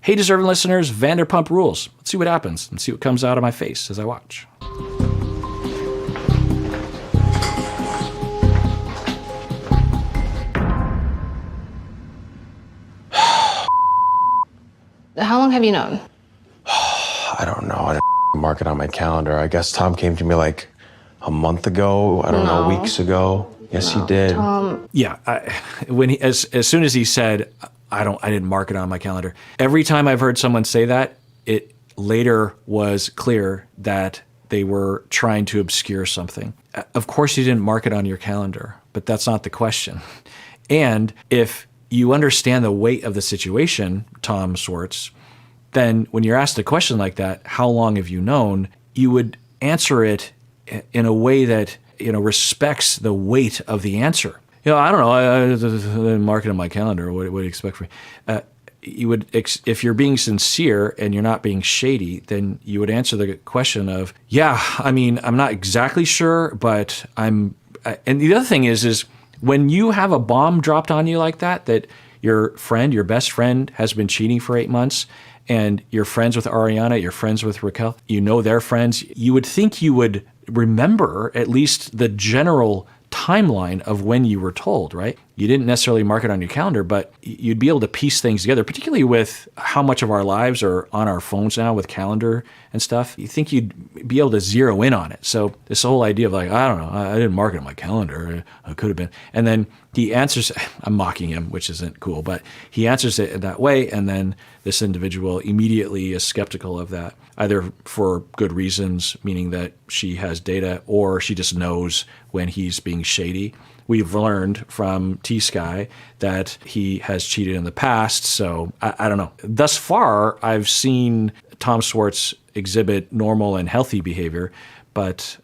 Hey, deserving listeners, Vanderpump Rules. Let's see what happens and see what comes out of my face as I watch. How long have you known? I don't know. I didn't mark it on my calendar. I guess Tom came to me like a month ago. I don't know, weeks ago. Yes, he did. Yeah, as soon as he said, I didn't mark it on my calendar. Every time I've heard someone say that, it later was clear that they were trying to obscure something. Of course, you didn't mark it on your calendar, but that's not the question. And if you understand the weight of the situation, Tom Swartz, then when you're asked a question like that, how long have you known, you would answer it in a way that, respects the weight of the answer. I don't know, I didn't mark it on my calendar. What do you expect from me? You would, if you're being sincere and you're not being shady, then you would answer the question of, I'm not exactly sure, but and the other thing is when you have a bomb dropped on you like that your best friend has been cheating for 8 months, and you're friends with Ariana, you're friends with Raquel, they're friends, you would think you would remember at least the general timeline of when you were told, right? You didn't necessarily mark it on your calendar, but you'd be able to piece things together, particularly with how much of our lives are on our phones now with calendar and stuff. You think you'd be able to zero in on it. So this whole idea of like, I don't know, I didn't mark it on my calendar. I could have been. And then he answers, I'm mocking him, which isn't cool, but he answers it in that way. And then this individual immediately is skeptical of that, either for good reasons, meaning that she has data, or she just knows when he's being shady. We've learned from T-Sky that he has cheated in the past, so I don't know. Thus far, I've seen Tom Swartz exhibit normal and healthy behavior, but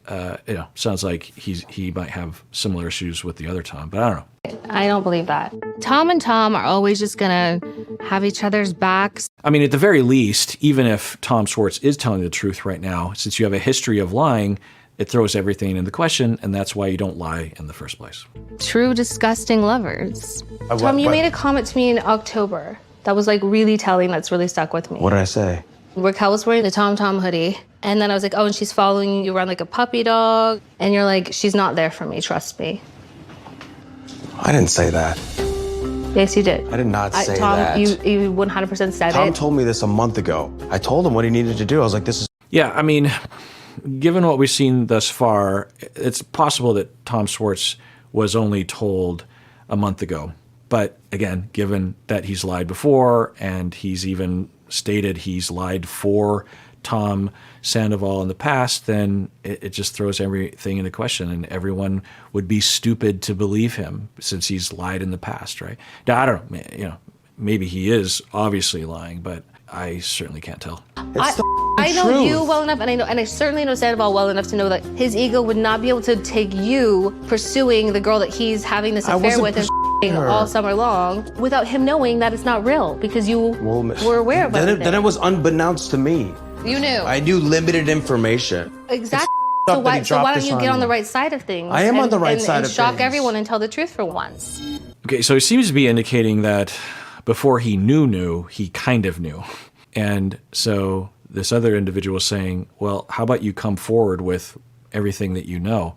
sounds like he might have similar issues with the other Tom, but I don't know. I don't believe that. Tom and Tom are always just gonna have each other's backs. I mean, at the very least, even if Tom Swartz is telling the truth right now, since you have a history of lying, it throws everything into question, and that's why you don't lie in the first place. True disgusting lovers. Tom, you made a comment to me in October that was like really telling, that's really stuck with me. What did I say? Raquel was wearing the Tom Tom hoodie, and then I was like, and she's following you around like a puppy dog, and you're like, she's not there for me, trust me. I didn't say that. Yes, you did. I did not say Tom, that. you 100% said it. Tom told me this a month ago. I told him what he needed to do. I was like, this is... Yeah, I mean, given what we've seen thus far, it's possible that Tom Swartz was only told a month ago. But again, given that he's lied before, and he's even stated he's lied for Tom Sandoval in the past, then it just throws everything into question, and everyone would be stupid to believe him since he's lied in the past, right? Now, I don't know, maybe he is obviously lying, but I certainly can't tell. I know you well enough, and I certainly know Scandoval well enough to know that his ego would not be able to take you pursuing the girl that he's having this affair with and all summer long without him knowing that it's not real, because you were aware of it. Then it was unbeknownst to me. You knew. I knew limited information. Exactly. So why don't you get on the right side of things? I am on the right side of things. Shock everyone and tell the truth for once. Okay, so he seems to be indicating that before he knew, he kind of knew. And so this other individual is saying, well, how about you come forward with everything that you know?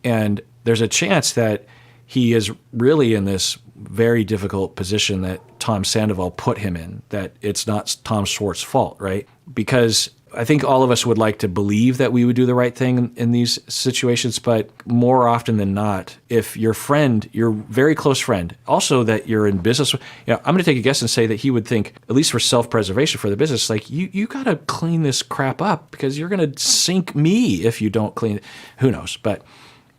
And there's a chance that he is really in this very difficult position that Tom Sandoval put him in, that it's not Tom Swartz's fault, right? Because I think all of us would like to believe that we would do the right thing in these situations, but more often than not, if your friend, your very close friend, also that you're in business, I'm going to take a guess and say that he would think, at least for self-preservation for the business, like you got to clean this crap up because you're going to sink me if you don't clean it. Who knows? But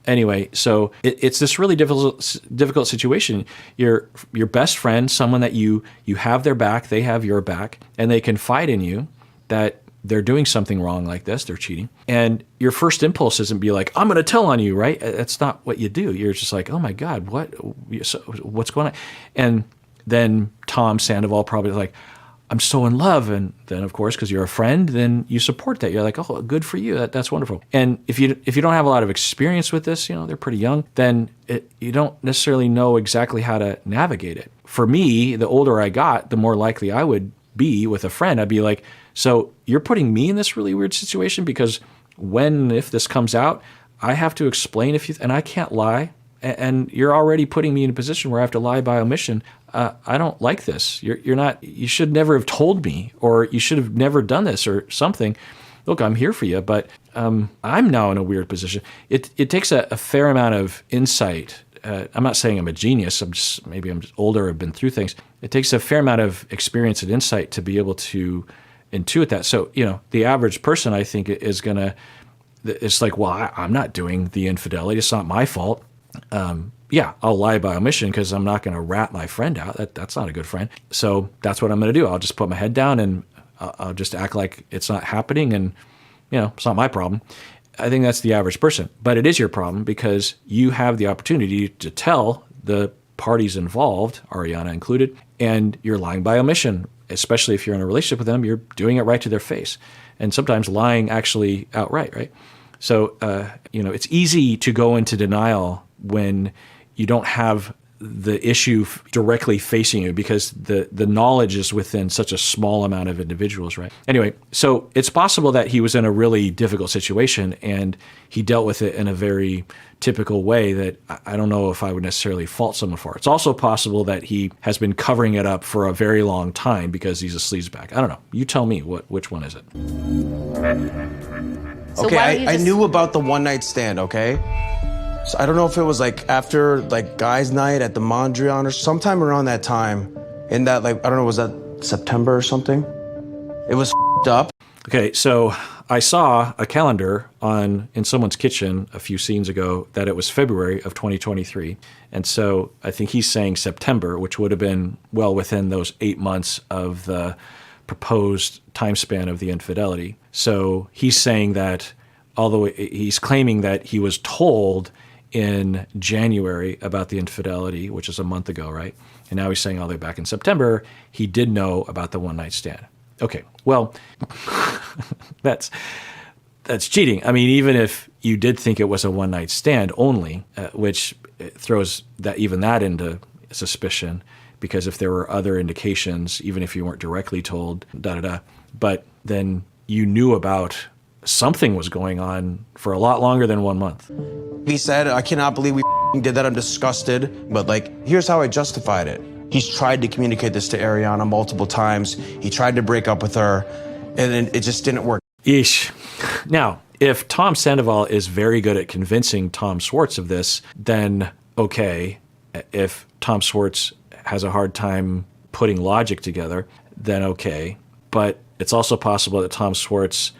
anyway, so it's this really difficult situation. Your best friend, someone that you have their back, they have your back, and they confide in you that they're doing something wrong like this, they're cheating. And your first impulse isn't be like, I'm going to tell on you, right? That's not what you do. You're just like, oh my God, what's going on? And then Tom Sandoval probably like, I'm so in love. And then of course, because you're a friend, then you support that. You're like, oh, good for you. That's wonderful. And if you don't have a lot of experience with this, they're pretty young, then you don't necessarily know exactly how to navigate it. For me, the older I got, the more likely I would be with a friend, I'd be like, so you're putting me in this really weird situation because if this comes out, I have to explain and I can't lie. And you're already putting me in a position where I have to lie by omission. I don't like this. You should never have told me, or you should have never done this or something. Look, I'm here for you, but I'm now in a weird position. It takes a fair amount of insight. I'm not saying I'm a genius. Maybe I'm just older. I've been through things. It takes a fair amount of experience and insight to be able to intuit that. So, the average person, I think, is it's like, well, I'm not doing the infidelity. It's not my fault. I'll lie by omission because I'm not going to rat my friend out. That's not a good friend. So that's what I'm going to do. I'll just put my head down and I'll just act like it's not happening, and it's not my problem. I think that's the average person, but it is your problem because you have the opportunity to tell the parties involved, Ariana included, and you're lying by omission. Especially if you're in a relationship with them, you're doing it right to their face, and sometimes lying actually outright, right? So it's easy to go into denial when you don't have the issue directly facing you because the knowledge is within such a small amount of individuals, right? Anyway, so it's possible that he was in a really difficult situation and he dealt with it in a very typical way that I don't know if I would necessarily fault someone for. It's also possible that he has been covering it up for a very long time because he's a sleazebag. I don't know. You tell me, which one is it? So okay, I knew about the one night stand, okay? So I don't know if it was like after like guys' night at the Mondrian or sometime around that time. In that, like, I don't know, was that September or something? It was up. Okay, so I saw a calendar in someone's kitchen a few scenes ago that it was February of 2023. And so I think he's saying September, which would have been well within those 8 months of the proposed time span of the infidelity. So he's saying that, although he's claiming that he was told in January about the infidelity, which is a month ago, right? And now he's saying all the way back in September, he did know about the one night stand. Okay, well, that's cheating. I mean, even if you did think it was a one night stand only, which throws that into suspicion, because if there were other indications, even if you weren't directly told, but then you knew about something was going on for a lot longer than 1 month. He said, I cannot believe we did that. I'm disgusted. But like, here's how I justified it. He's tried to communicate this to Ariana multiple times. He tried to break up with her, and it just didn't work. Eesh. Now, if Tom Sandoval is very good at convincing Tom Schwartz of this, then okay. If Tom Schwartz has a hard time putting logic together, then okay. But it's also possible that Tom Schwartz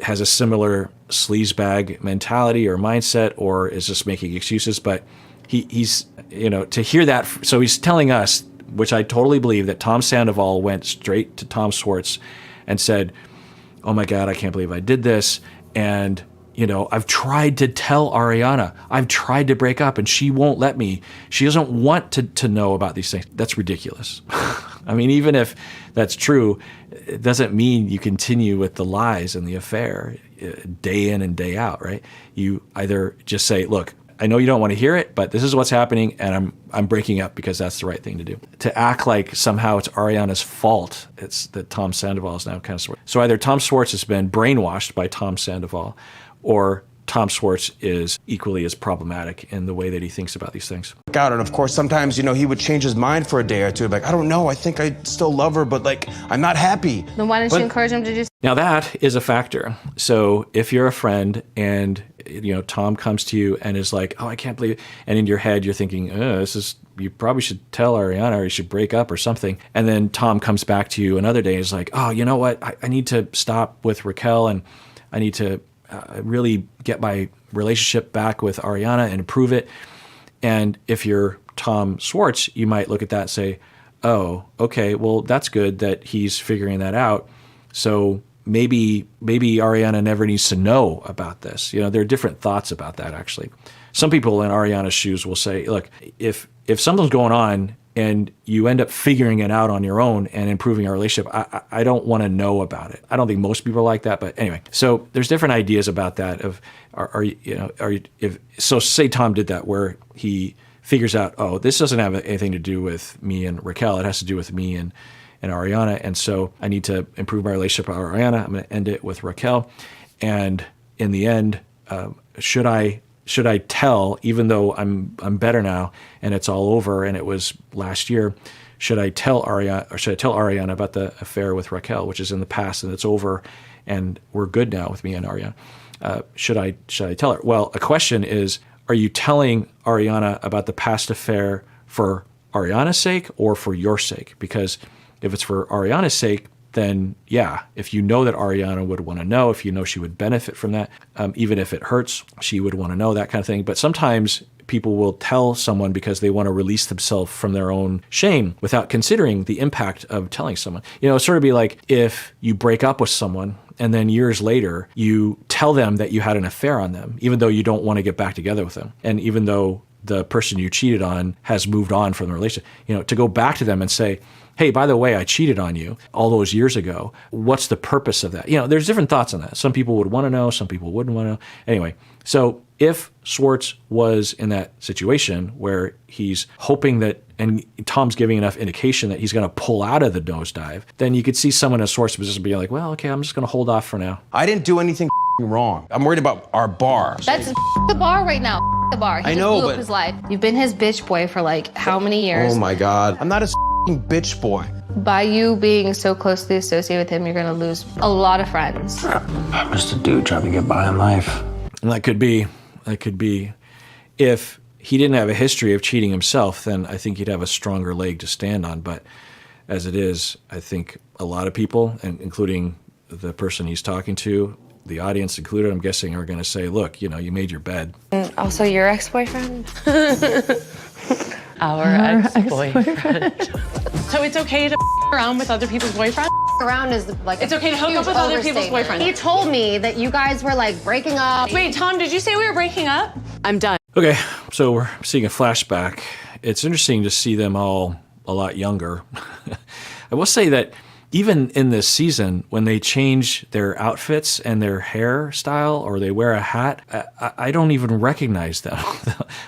has a similar sleazebag mentality or mindset, or is just making excuses. But he's, to hear that. So he's telling us, which I totally believe, that Tom Sandoval went straight to Tom Schwartz and said, oh my God, I can't believe I did this. And, I've tried to tell Ariana, I've tried to break up and she won't let me. She doesn't want to know about these things. That's ridiculous. I mean, even if that's true, it doesn't mean you continue with the lies and the affair day in and day out, right? You either just say, look, I know you don't want to hear it, but this is what's happening, and I'm breaking up because that's the right thing to do. To act like somehow it's Ariana's fault, it's that Tom Sandoval is now kind of. So either Tom Schwartz has been brainwashed by Tom Sandoval, or Tom Schwartz is equally as problematic in the way that he thinks about these things. And of course, sometimes, he would change his mind for a day or two. Like, I don't know, I think I still love her, but like, I'm not happy. Then why didn't you encourage him to do? Now that is a factor. So if you're a friend and, Tom comes to you and is like, oh, I can't believe it. And in your head, you're thinking, you probably should tell Ariana, or you should break up or something. And then Tom comes back to you another day and is like, oh, you know what? I need to stop with Raquel, and I need to really get my relationship back with Ariana and improve it. And if you're Tom Schwartz, you might look at that and say, oh, okay, well, that's good that he's figuring that out. So maybe Ariana never needs to know about this. There are different thoughts about that, actually. Some people in Ariana's shoes will say, look, if something's going on and you end up figuring it out on your own and improving our relationship, I don't want to know about it. I don't think most people are like that, but anyway. So there's different ideas about that. So say Tom did that, where he figures out, oh, this doesn't have anything to do with me and Raquel. It has to do with me and Ariana. And so I need to improve my relationship with Ariana. I'm going to end it with Raquel. And in the end, should I tell, even though I'm better now and it's all over and it was last year, should I tell Ariana about the affair with Raquel, which is in the past and it's over and we're good now with me and Ariana? Should I tell her? Well, a question is, are you telling Ariana about the past affair for Ariana's sake or for your sake? Because if it's for Ariana's sake, then yeah, if you know that Ariana would want to know, if you know she would benefit from that, even if it hurts, she would want to know, that kind of thing. But sometimes people will tell someone because they want to release themselves from their own shame without considering the impact of telling someone. You know, it'd sort of be like if you break up with someone and then years later you tell them that you had an affair on them, even though you don't want to get back together with them. And even though the person you cheated on has moved on from the relationship, you know, to go back to them and say, hey, by the way, I cheated on you all those years ago. What's the purpose of that? You know, there's different thoughts on that. Some people would want to know, some people wouldn't want to know. Anyway, so if Swartz was in that situation where he's hoping that, and Tom's giving enough indication that he's going to pull out of the nosedive, then you could see someone in Swartz's position being like, well, okay, I'm just going to hold off for now. I didn't do anything wrong. I'm worried about our bar. That's the bar right now. The bar. He I just know, blew up but his life. You've been his bitch boy for like how many years? Oh my God. I'm not a bitch boy. By you being so closely associated with him, you're going to lose a lot of friends. I'm just a dude trying to get by in life. And that could be. If he didn't have a history of cheating himself, then I think he'd have a stronger leg to stand on. But as it is, I think a lot of people, and including the person he's talking to, the audience included, I'm guessing, are going to say, look, you know, you made your bed. Also your ex-boyfriend? Our ex-boyfriend. So it's okay to around with other people's boyfriends? Around is like It's okay to hook up with other people's boyfriends. He told me that you guys were like breaking up. Wait, Tom, did you say we were breaking up? I'm done. Okay, so we're seeing a flashback. It's interesting to see them all a lot younger. I will say that even in this season, when they change their outfits and their hairstyle, or they wear a hat, I don't even recognize them.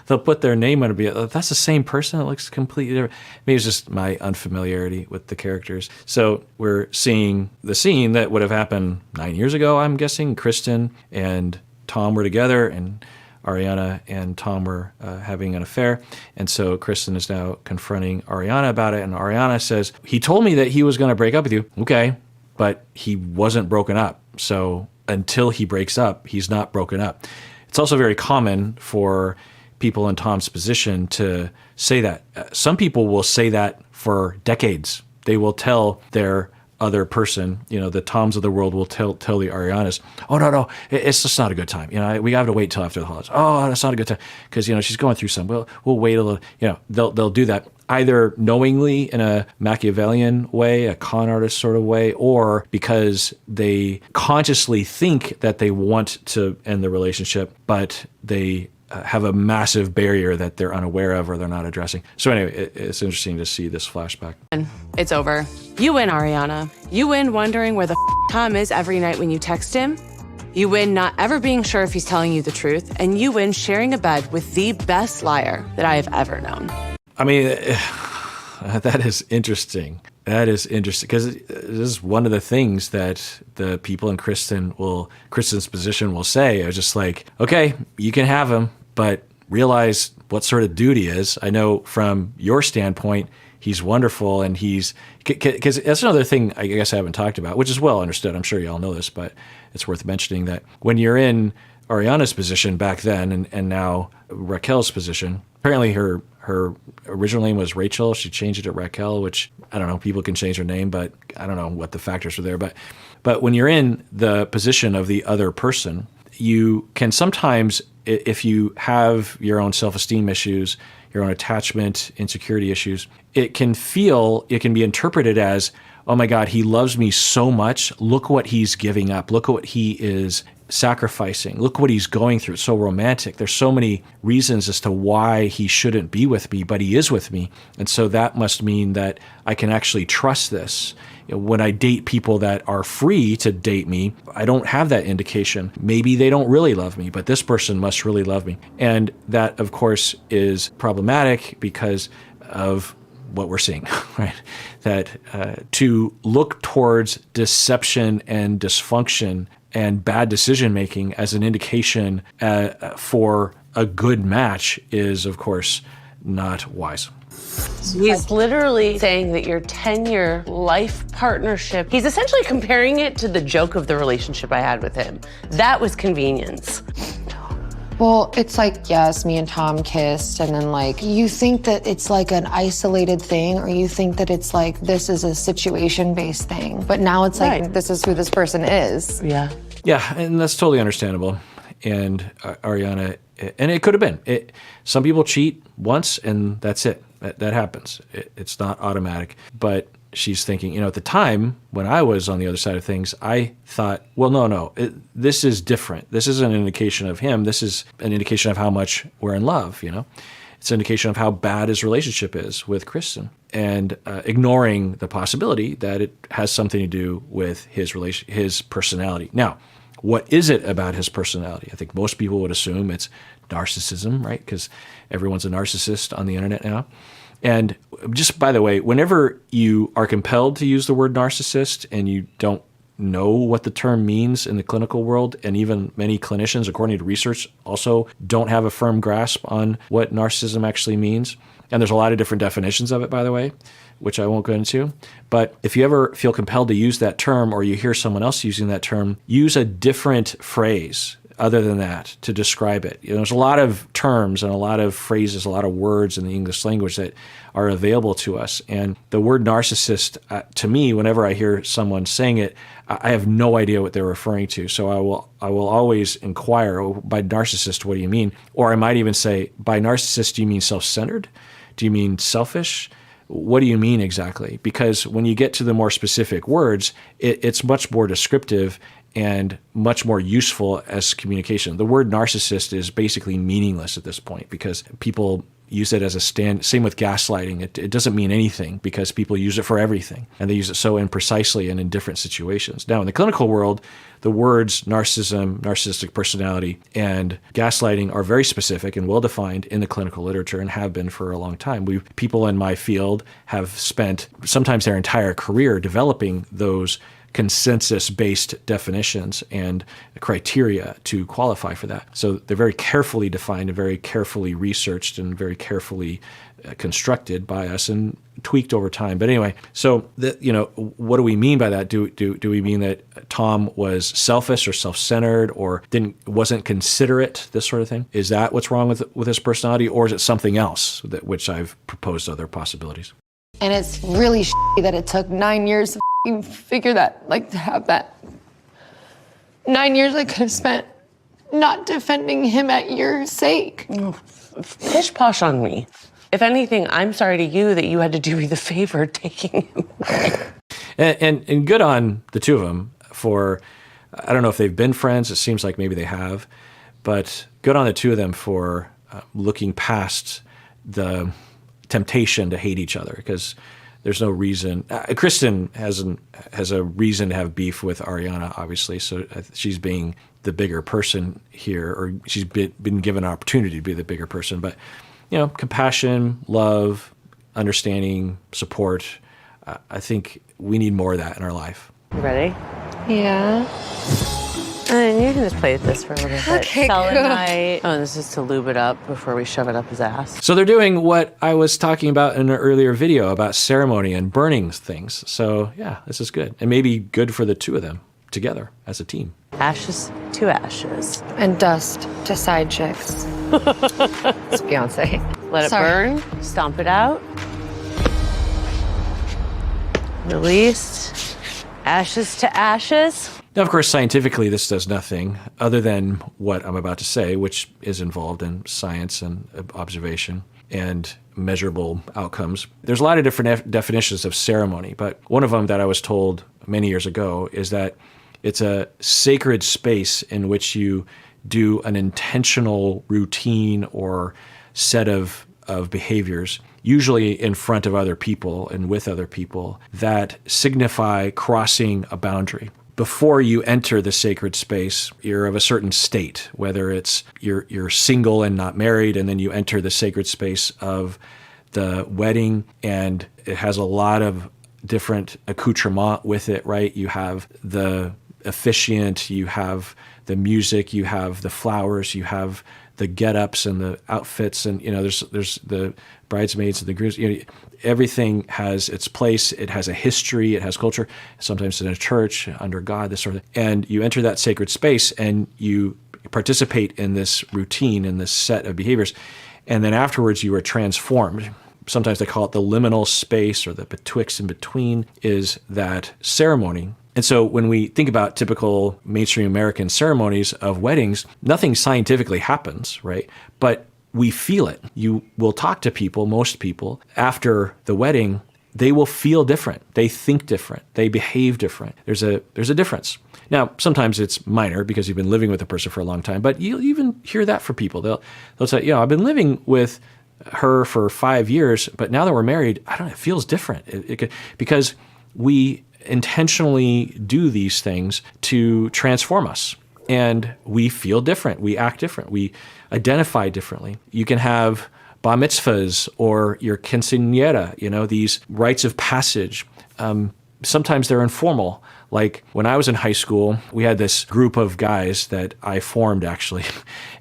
They'll put their name on it and be, that's the same person. It looks completely different. Maybe it's just my unfamiliarity with the characters. So we're seeing the scene that would have happened 9 years ago, I'm guessing. Kristen and Tom were together, and Ariana and Tom were having an affair. And so Kristen is now confronting Ariana about it. And Ariana says, he told me that he was going to break up with you. Okay, but he wasn't broken up. So until he breaks up, he's not broken up. It's also very common for people in Tom's position to say that. Some people will say that for decades. They will tell their other person, you know, the Toms of the world will tell the Arianas, oh, no, it's just not a good time. You know, we have to wait till after the holidays. Oh, that's not a good time because, you know, she's going through something. We'll wait a little, you know, they'll do that either knowingly in a Machiavellian way, a con artist sort of way, or because they consciously think that they want to end the relationship, but they have a massive barrier that they're unaware of or they're not addressing. So anyway, it's interesting to see this flashback. It's over. You win, Ariana. You win wondering where the Tom is every night when you text him. You win not ever being sure if he's telling you the truth. And you win sharing a bed with the best liar that I have ever known. I mean, that is interesting. That is interesting because this is one of the things that the people in Kristen's position will say. It's just like, okay, you can have him, but realize what sort of dude he is. I know from your standpoint, he's wonderful, and he's because that's another thing I guess I haven't talked about, which is well understood. I'm sure you all know this, but it's worth mentioning that when you're in Ariana's position back then and now Raquel's position, apparently her original name was Rachel. She changed it to Raquel, which I don't know. People can change her name, but I don't know what the factors were there. But when you're in the position of the other person, you can sometimes, if you have your own self-esteem issues, your own attachment, insecurity issues, it can be interpreted as, oh my God, he loves me so much. Look what he's giving up. Look at what he is sacrificing. Look what he's going through. It's so romantic. There's so many reasons as to why he shouldn't be with me, but he is with me. And so that must mean that I can actually trust this. You know, when I date people that are free to date me, I don't have that indication. Maybe they don't really love me, but this person must really love me. And that, of course, is problematic because of what we're seeing, right? That to look towards deception and dysfunction and bad decision making as an indication for a good match is, of course, not wise. He's literally saying that your 10-year life partnership, he's essentially comparing it to the joke of the relationship I had with him. That was convenience. Well, it's like, yes, me and Tom kissed, and then like, you think that it's like an isolated thing, or you think that it's like, this is a situation-based thing. But now it's like, this is who this person is. Yeah. Yeah, and that's totally understandable. And Ariana, and it could have been. Some people cheat once, and that's it. That happens. It's not automatic. But she's thinking, at the time when I was on the other side of things, I thought, well, no, this is different. This isn't an indication of him. This is an indication of how much we're in love, It's an indication of how bad his relationship is with Kristen, and ignoring the possibility that it has something to do with his personality. Now, what is it about his personality? I think most people would assume it's narcissism, right? Because everyone's a narcissist on the internet now. And just by the way, whenever you are compelled to use the word narcissist and you don't know what the term means in the clinical world, and even many clinicians, according to research, also don't have a firm grasp on what narcissism actually means. And there's a lot of different definitions of it, by the way, which I won't go into. But if you ever feel compelled to use that term, or you hear someone else using that term, use a different phrase other than that to describe it. There's a lot of terms and a lot of phrases, a lot of words in the English language that are available to us. And the word narcissist, to me, whenever I hear someone saying it, I have no idea what they're referring to. So I will always inquire, by narcissist, what do you mean? Or I might even say, by narcissist, do you mean self-centered? Do you mean selfish? What do you mean exactly? Because when you get to the more specific words, it's much more descriptive and much more useful as communication. The word narcissist is basically meaningless at this point because people use it as a same with gaslighting. It doesn't mean anything because people use it for everything, and they use it so imprecisely and in different situations. Now, in the clinical world, the words narcissism, narcissistic personality, and gaslighting are very specific and well-defined in the clinical literature and have been for a long time. People in my field have spent sometimes their entire career developing those consensus-based definitions and criteria to qualify for that. So they're very carefully defined and very carefully researched and very carefully constructed by us and tweaked over time. But anyway, so what do we mean by that? Do we mean that Tom was selfish or self-centered or wasn't considerate, this sort of thing? Is that what's wrong with his personality, or is it something else which I've proposed other possibilities? And it's really that it took 9 years to figure that, like, to have that. 9 years I could have spent not defending him at your sake. Pish posh on me. If anything, I'm sorry to you that you had to do me the favor of taking him away. And good on the two of them for, I don't know if they've been friends, it seems like maybe they have, but good on the two of them for looking past the temptation to hate each other, because there's no reason. Kristen has a reason to have beef with Ariana, obviously, so she's being the bigger person here, or she's been given an opportunity to be the bigger person. But compassion, love, understanding, support. I think we need more of that in our life. You ready? Yeah. And you can just play with this for a little bit. Okay, Selenite. Oh, and this is to lube it up before we shove it up his ass. So they're doing what I was talking about in an earlier video about ceremony and burning things. So yeah, this is good. And maybe good for the two of them together as a team. Ashes to ashes. And dust to side chicks. It's Beyonce. Let it burn. Stomp it out. Released. Ashes to ashes. Now, of course, scientifically, this does nothing other than what I'm about to say, which is involved in science and observation and measurable outcomes. There's a lot of different definitions of ceremony, but one of them that I was told many years ago is that it's a sacred space in which you do an intentional routine or set of behaviors, usually in front of other people and with other people, that signify crossing a boundary. Before you enter the sacred space, you're of a certain state, whether it's you're single and not married, and then you enter the sacred space of the wedding, and it has a lot of different accoutrement with it, right? You have the officiant, you have the music, you have the flowers, you have the get-ups and the outfits, and there's the bridesmaids and the grooms. Everything has its place. It has a history. It has culture. Sometimes in a church, under God, this sort of thing. And you enter that sacred space and you participate in this routine, in this set of behaviors, and then afterwards you are transformed. Sometimes they call it the liminal space, or the betwixt and between is that ceremony. And so when we think about typical mainstream American ceremonies of weddings, nothing scientifically happens, right? But we feel it. You will talk to people, most people, after the wedding, they will feel different. They think different. They behave different. There's a difference. Now, sometimes it's minor because you've been living with a person for a long time, but you'll even hear that from people. They'll say, I've been living with her for 5 years, but now that we're married, I don't know, it feels different. Because we intentionally do these things to transform us. And we feel different. We act different. We identify differently. You can have bar mitzvahs or your quinceañera, these rites of passage. Sometimes they're informal. Like when I was in high school, we had this group of guys that I formed actually,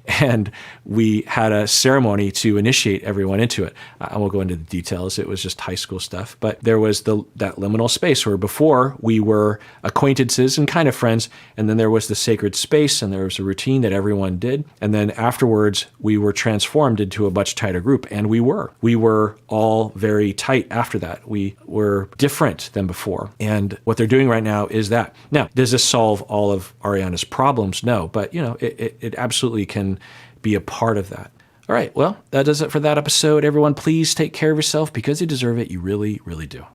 and we had a ceremony to initiate everyone into it. I won't go into the details. It was just high school stuff. But there was that liminal space where before we were acquaintances and kind of friends, and then there was the sacred space, and there was a routine that everyone did. And then afterwards, we were transformed into a much tighter group, and we were all very tight after that. We were different than before. And what they're doing right now is that. Now, does this solve all of Ariana's problems? No, but it absolutely can be a part of that. All right, well, that does it for that episode. Everyone, please take care of yourself because you deserve it. You really, really do.